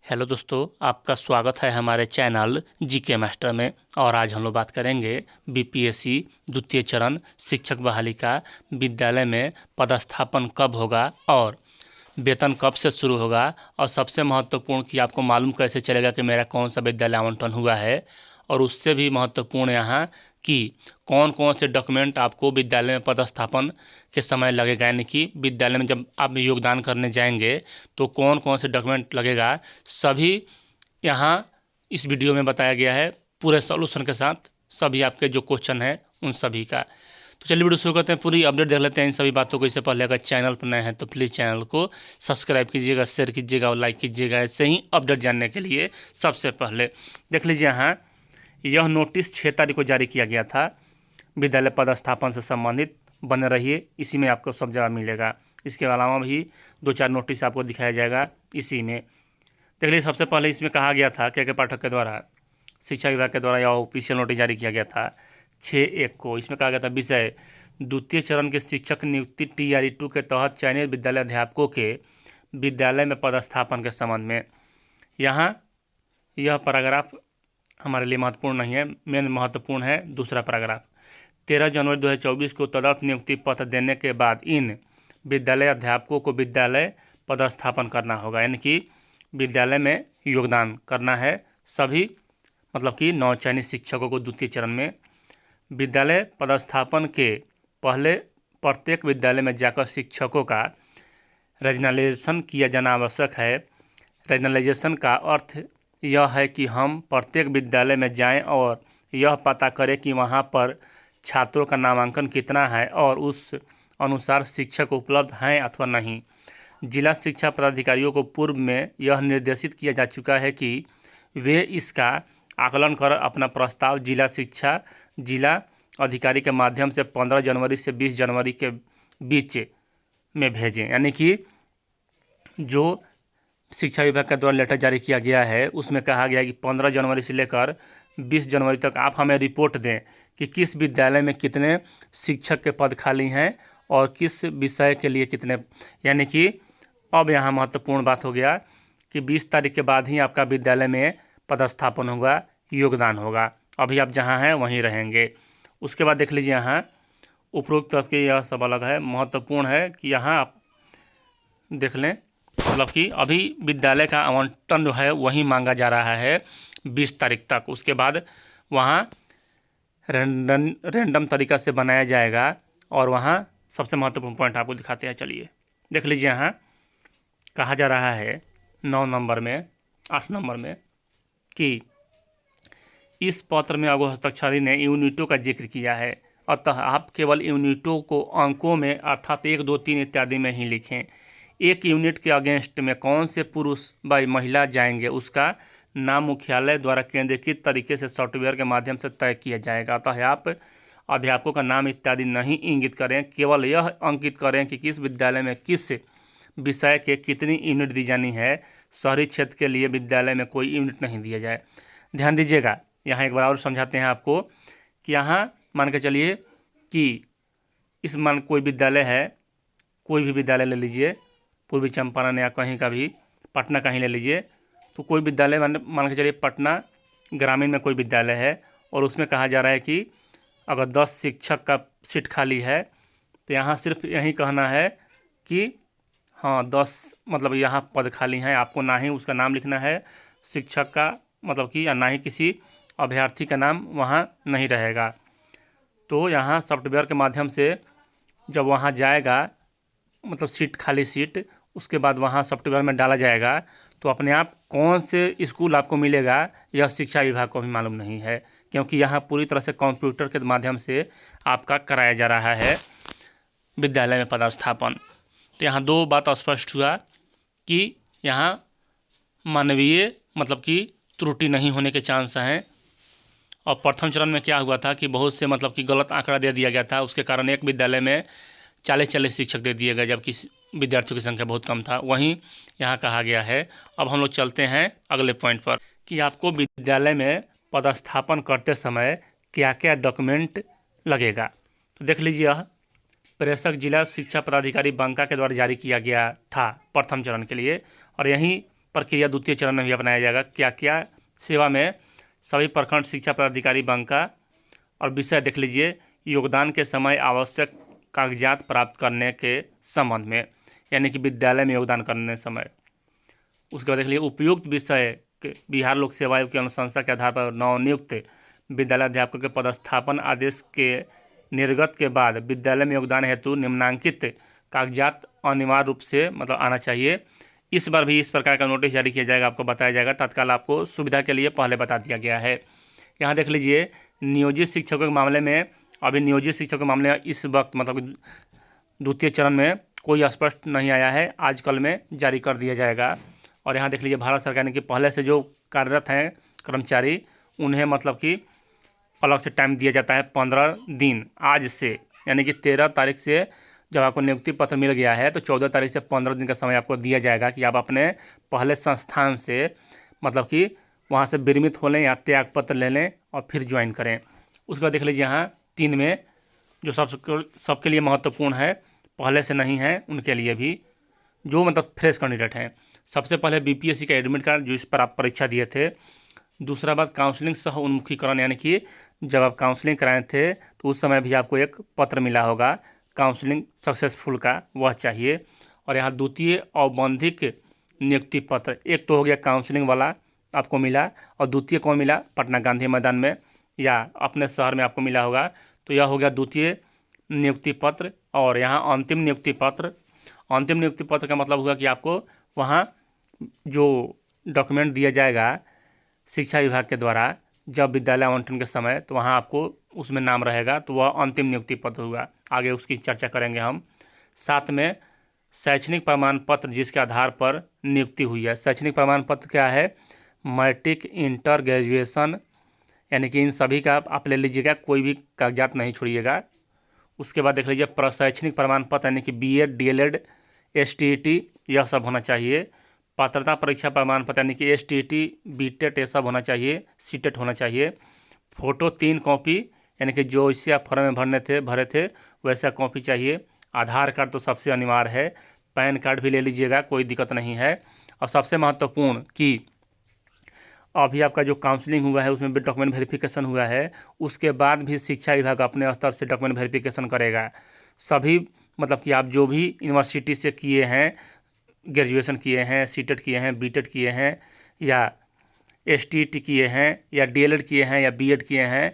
Hello दोस्तों, आपका स्वागत है हमारे चैनल जीके मास्टर में। और आज हम लोग बात करेंगे बीपीएससी द्वितीय चरण शिक्षक बहाली का विद्यालय में पदस्थापन कब होगा और वेतन कब से शुरू होगा, और सबसे महत्वपूर्ण कि आपको मालूम कैसे चलेगा कि मेरा कौन सा विद्यालय आवंटन हुआ है। और उससे भी महत्वपूर्ण यहाँ कि कौन कौन से डॉक्यूमेंट आपको विद्यालय में पदस्थापन के समय लगेगा, यानी कि विद्यालय में जब आप योगदान करने जाएंगे तो कौन कौन से डॉक्यूमेंट लगेगा, सभी यहाँ इस वीडियो में बताया गया है पूरे सॉल्यूशन के साथ। सभी आपके जो क्वेश्चन हैं उन सभी का। तो चलिए वीडियो शुरू करते हैं, पूरी अपडेट देख लेते हैं इन सभी बातों को। इससे पहले अगर चैनल पर नए हैं तो प्लीज़ चैनल को सब्सक्राइब कीजिएगा, शेयर कीजिएगा और लाइक कीजिएगा, ऐसे ही अपडेट जानने के लिए। सबसे पहले देख लीजिए, यहाँ यह नोटिस 6 तारीख को जारी किया गया था। विद्यालय पदस्थापन से संबंधित बने रहिए, इसी में आपको सब जवाब मिलेगा। इसके अलावा भी 2-4 नोटिस आपको दिखाया जाएगा इसी में। देख लीजिए, सबसे पहले इसमें कहा गया था के पाठक के द्वारा, शिक्षा विभाग के द्वारा यह ऑफिशियल नोटिस जारी किया गया था 6/1 को। इसमें कहा गया था विषय द्वितीय चरण के शिक्षक नियुक्ति TRE-2 के तहत चयनित विद्यालय अध्यापकों के विद्यालय में पदस्थापन के संबंध में। यहाँ यह पैराग्राफ हमारे लिए महत्वपूर्ण नहीं है, मेन महत्वपूर्ण है दूसरा पैराग्राफ। 13 जनवरी 2024 को तदर्थ नियुक्ति पत्र देने के बाद इन विद्यालय अध्यापकों को विद्यालय पदस्थापन करना होगा, यानी कि विद्यालय में योगदान करना है सभी, मतलब कि नवचयनित शिक्षकों को द्वितीय चरण में। विद्यालय पदस्थापन के पहले प्रत्येक विद्यालय में जाकर शिक्षकों का रेजिग्नेशन किया जाना आवश्यक है। रेजिग्नेशन का अर्थ यह है कि हम प्रत्येक विद्यालय में जाएं और यह पता करें कि वहां पर छात्रों का नामांकन कितना है और उस अनुसार शिक्षक उपलब्ध हैं अथवा नहीं। जिला शिक्षा पदाधिकारियों को पूर्व में यह निर्देशित किया जा चुका है कि वे इसका आकलन कर अपना प्रस्ताव जिला अधिकारी के माध्यम से 15 जनवरी से 20 जनवरी के बीच में भेजें। यानी कि जो शिक्षा विभाग के द्वारा लेटर जारी किया गया है उसमें कहा गया कि 15 जनवरी से लेकर 20 जनवरी तक आप हमें रिपोर्ट दें कि किस विद्यालय में कितने शिक्षक के पद खाली हैं और किस विषय के लिए कितने। यानी कि अब यहाँ महत्वपूर्ण बात हो गया कि 20 तारीख के बाद ही आपका विद्यालय में पदस्थापन होगा, योगदान होगा। अभी आप जहाँ हैं वहीं रहेंगे। उसके बाद देख लीजिए, यहाँ उपरोक्त तथ्य के यह सब अलग है, महत्वपूर्ण है कि यहाँ आप देख लें, मतलब कि अभी विद्यालय का आवंटन जो है वही मांगा जा रहा है 20 तारीख तक। उसके बाद वहाँ रैंडम तरीक़ा से बनाया जाएगा और वहाँ सबसे महत्वपूर्ण पॉइंट आपको दिखाते हैं। चलिए देख लीजिए, यहाँ कहा जा रहा है 9 नंबर में 8 नंबर में कि इस पत्र में अगो हस्ताक्षरी ने यूनिटों का जिक्र किया है, अतः आप केवल यूनिटों को अंकों में अर्थात 1, 2, 3 इत्यादि में ही लिखें। एक यूनिट के अगेंस्ट में कौन से पुरुष व महिला जाएंगे उसका नाम मुख्यालय द्वारा केंद्रीकृत तरीके से सॉफ्टवेयर के माध्यम से तय किया जाएगा। अतः आप अध्यापकों का नाम इत्यादि नहीं इंगित करें, केवल यह अंकित करें कि किस विद्यालय में किस विषय के कितनी यूनिट दी जानी है। शहरी क्षेत्र के लिए विद्यालय में कोई यूनिट नहीं दिया जाए। ध्यान दीजिएगा, यहाँ एक बार और समझाते हैं आपको कि यहाँ मान के चलिए कि कोई विद्यालय है, कोई भी विद्यालय ले लीजिए, पूर्वी चंपारण या कहीं का भी, पटना कहीं ले लीजिए, तो कोई विद्यालय मान के चलिए पटना ग्रामीण में कोई विद्यालय है और उसमें कहा जा रहा है कि अगर 10 शिक्षक का सीट खाली है तो यहाँ सिर्फ यही कहना है कि हाँ 10 मतलब यहाँ पद खाली हैं। आपको ना ही उसका नाम लिखना है शिक्षक का, मतलब कि, या ना ही किसी अभ्यर्थी का नाम वहाँ नहीं रहेगा। तो यहाँ सॉफ्टवेयर के माध्यम से जब वहाँ जाएगा, मतलब सीट खाली सीट, उसके बाद वहाँ सॉफ्टवेयर में डाला जाएगा तो अपने आप कौन से स्कूल आपको मिलेगा यह शिक्षा विभाग को भी मालूम नहीं है, क्योंकि यहाँ पूरी तरह से कंप्यूटर के माध्यम से आपका कराया जा रहा है विद्यालय में पदस्थापन। तो यहाँ 2 बात स्पष्ट हुआ कि यहाँ मानवीय मतलब कि त्रुटि नहीं होने के चांस हैं। और प्रथम चरण में क्या हुआ था कि बहुत से मतलब कि गलत आंकड़ा दे दिया गया था, उसके कारण एक विद्यालय में 40 शिक्षक दे दिए गए जबकि विद्यार्थियों की संख्या बहुत कम था। वहीं यहाँ कहा गया है। अब हम लोग चलते हैं अगले पॉइंट पर कि आपको विद्यालय में पदस्थापन करते समय क्या क्या डॉक्यूमेंट लगेगा। तो देख लीजिए, यह प्रेषक जिला शिक्षा पदाधिकारी बांका के द्वारा जारी किया गया था प्रथम चरण के लिए, और यहीं प्रक्रिया द्वितीय चरण में भी अपनाया जाएगा। क्या क्या सेवा में सभी प्रखंड शिक्षा पदाधिकारी बांका और विषय देख लीजिए, योगदान के समय आवश्यक कागजात प्राप्त करने के संबंध में, यानी कि विद्यालय में योगदान करने समय। उसके बाद देख लीजिए, उपयुक्त विषय के बिहार लोक सेवा आयोग की अनुशंसा के आधार पर नवनियुक्त विद्यालय अध्यापकों के पदस्थापन आदेश के निर्गत के बाद विद्यालय में योगदान हेतु निम्नांकित कागजात अनिवार्य रूप से मतलब आना चाहिए। इस बार भी इस प्रकार का नोटिस जारी किया जाएगा, आपको बताया जाएगा, तत्काल आपको सुविधा के लिए पहले बता दिया गया है। यहाँ देख लीजिए, नियोजित शिक्षकों के मामले में, अभी नियोजित शिक्षकों के मामले में इस वक्त मतलब द्वितीय चरण में कोई स्पष्ट नहीं आया है, आजकल में जारी कर दिया जाएगा। और यहाँ देख लीजिए, भारत सरकार ने कि पहले से जो कार्यरत हैं कर्मचारी, उन्हें मतलब कि अलग से टाइम दिया जाता है 15 दिन आज से, यानी कि 13 तारीख से जब आपको नियुक्ति पत्र मिल गया है तो 14 तारीख से 15 दिन का समय आपको दिया जाएगा कि आप अपने पहले संस्थान से मतलब कि वहाँ से विरमित हो लें या त्याग पत्र ले लें और फिर ज्वाइन करें। उसके बाद देख लीजिए, यहाँ 3 में जो सबके लिए महत्वपूर्ण है, पहले से नहीं है उनके लिए भी, जो मतलब फ्रेश कैंडिडेट हैं। सबसे पहले बीपीएससी का एडमिट कार्ड, जो इस पर आप परीक्षा दिए थे। दूसरा बात, काउंसलिंग सह उन्मुखीकरण, यानी कि जब आप काउंसलिंग कराए थे तो उस समय भी आपको एक पत्र मिला होगा काउंसलिंग सक्सेसफुल का, वह चाहिए। और यहाँ द्वितीय औपबंधिक नियुक्ति पत्र, एक तो हो गया काउंसलिंग वाला आपको मिला, और द्वितीय कौन मिला, पटना गांधी मैदान में या अपने शहर में आपको मिला होगा, तो यह हो गया द्वितीय नियुक्ति पत्र। और यहाँ अंतिम नियुक्ति पत्र, अंतिम नियुक्ति पत्र का मतलब हुआ कि आपको वहाँ जो डॉक्यूमेंट दिया जाएगा शिक्षा विभाग के द्वारा जब विद्यालय आवंटन के समय, तो वहाँ आपको उसमें नाम रहेगा, तो वह अंतिम नियुक्ति पत्र हुआ। आगे उसकी चर्चा करेंगे हम। साथ में शैक्षणिक प्रमाण पत्र जिसके आधार पर नियुक्ति हुई है। शैक्षणिक प्रमाण पत्र क्या है, मैट्रिक, इंटर, ग्रेजुएशन, यानी कि इन सभी का आप ले लीजिएगा, कोई भी कागजात नहीं छोड़िएगा। उसके बाद देख लीजिए, प्रशैक्षणिक प्रमाण पत्र, यानी कि बीएड, डीएलएड, एसटीईटी, यह सब होना चाहिए। पात्रता परीक्षा प्रमाण पत्र, यानी कि एसटीईटी, बीटेट, ये सब होना चाहिए, सीटेट होना चाहिए। फ़ोटो 3 कॉपी, यानी कि जो इससे आप फॉर्म में भरे थे वैसा कॉपी चाहिए। आधार कार्ड तो सबसे अनिवार्य है, पैन कार्ड भी ले लीजिएगा, कोई दिक्कत नहीं है। और सबसे महत्वपूर्ण कि अभी आपका जो काउंसलिंग हुआ है उसमें भी डॉक्यूमेंट वेरिफिकेशन हुआ है, उसके बाद भी शिक्षा विभाग अपने स्तर से डॉक्यूमेंट वेरिफिकेशन करेगा। सभी मतलब कि आप जो भी यूनिवर्सिटी से किए हैं, ग्रेजुएशन किए हैं, सीटेट किए हैं, बीटेट किए हैं, या एसटीईटी किए हैं, या डीएलएड किए हैं, या बीएड किए हैं,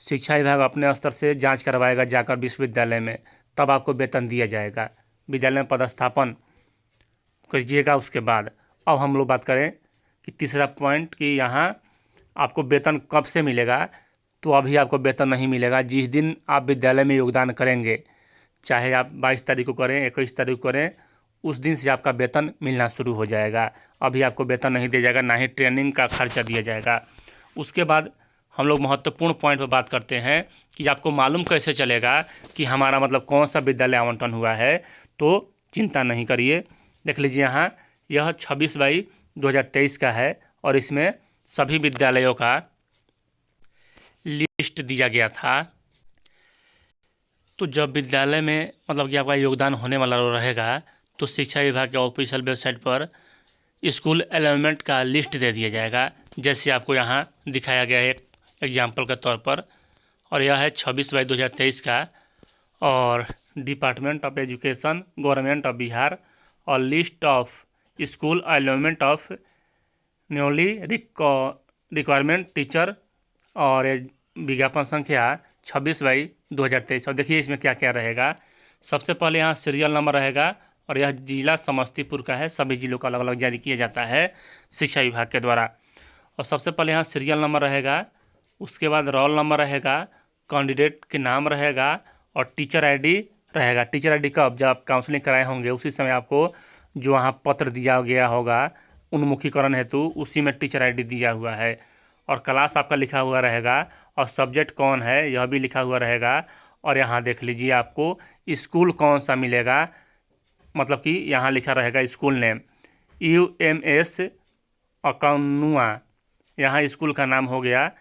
शिक्षा विभाग अपने स्तर से जांच करवाएगा जाकर विश्वविद्यालय में, तब आपको वेतन दिया जाएगा। विद्यालय में पदस्थापन करिएगा। उसके बाद अब हम लोग बात करें कि तीसरा पॉइंट कि यहाँ आपको वेतन कब से मिलेगा, तो अभी आपको वेतन नहीं मिलेगा। जिस दिन आप विद्यालय में योगदान करेंगे, चाहे आप 22 तारीख को करें, 21 तारीख को करें, उस दिन से आपका वेतन मिलना शुरू हो जाएगा। अभी आपको वेतन नहीं दिया जाएगा, ना ही ट्रेनिंग का खर्चा दिया जाएगा। उसके बाद हम लोग महत्वपूर्ण पॉइंट पर बात करते हैं कि आपको मालूम कैसे चलेगा कि हमारा मतलब कौन सा विद्यालय आवंटन हुआ है। तो चिंता नहीं करिए, देख लीजिए, यहाँ यह 26/2/2023 का है और इसमें सभी विद्यालयों का लिस्ट दिया गया था। तो जब विद्यालय में मतलब कि आपका योगदान होने वाला रहेगा तो शिक्षा विभाग के ऑफिशियल वेबसाइट पर स्कूल एलाइनमेंट का लिस्ट दे दिया जाएगा, जैसे आपको यहाँ दिखाया गया है एक एग्जाम्पल के तौर पर। और यह है 26/2023 का, और department of education, government of Bihar, और list of school alignment of newly requirement teacher, और विज्ञापन संख्या 26/2023। और देखिए इसमें क्या क्या रहेगा। सबसे पहले यहाँ सीरियल नंबर रहेगा, और यह जिला समस्तीपुर का है, सभी जिलों का अलग अलग जारी किया जाता है शिक्षा विभाग के द्वारा। और सबसे पहले यहाँ सीरियल नंबर रहेगा, उसके बाद रोल नंबर रहेगा, कैंडिडेट के नाम रहेगा, और टीचर आईडी रहेगा। टीचर आईडी कब, जब आप काउंसलिंग कराए होंगे उसी समय आपको जो वहाँ पत्र दिया गया होगा उन्मुखीकरण हेतु, उसी में टीचर आईडी दिया हुआ है। और क्लास आपका लिखा हुआ रहेगा, और सब्जेक्ट कौन है यह भी लिखा हुआ रहेगा। और यहाँ देख लीजिए आपको स्कूल कौन सा मिलेगा, मतलब कि यहाँ लिखा रहेगा स्कूल नेम, UMS अकानुआ, यहाँ स्कूल का नाम हो गया,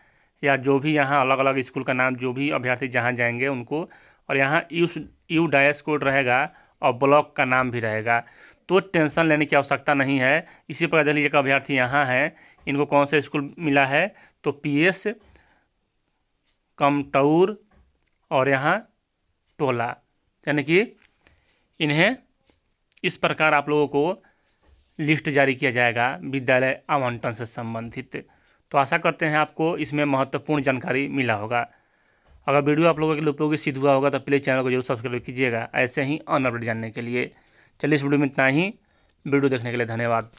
या जो भी यहाँ अलग अलग स्कूल का नाम, जो भी अभ्यर्थी जहाँ जाएंगे उनको। और यहाँ यू डैश कोड रहेगा, और ब्लॉक का नाम भी रहेगा। तो टेंशन लेने की आवश्यकता नहीं है। इसी प्रकार देख लीजिए अभ्यर्थी यहाँ हैं, इनको कौन सा स्कूल मिला है, तो पीएस कमटौर और यहाँ टोला, यानी कि इन्हें इस प्रकार आप लोगों को लिस्ट जारी किया जाएगा विद्यालय आवंटन से संबंधित। तो आशा करते हैं आपको इसमें महत्वपूर्ण जानकारी मिला होगा। अगर वीडियो आप लोगों के लिए उपयोगी सिद्ध हुआ होगा तो प्लीज़ चैनल को जरूर सब्सक्राइब कीजिएगा ऐसे ही अन्य अपडेट जानने के लिए। चलिए इस वीडियो में इतना ही। वीडियो देखने के लिए धन्यवाद।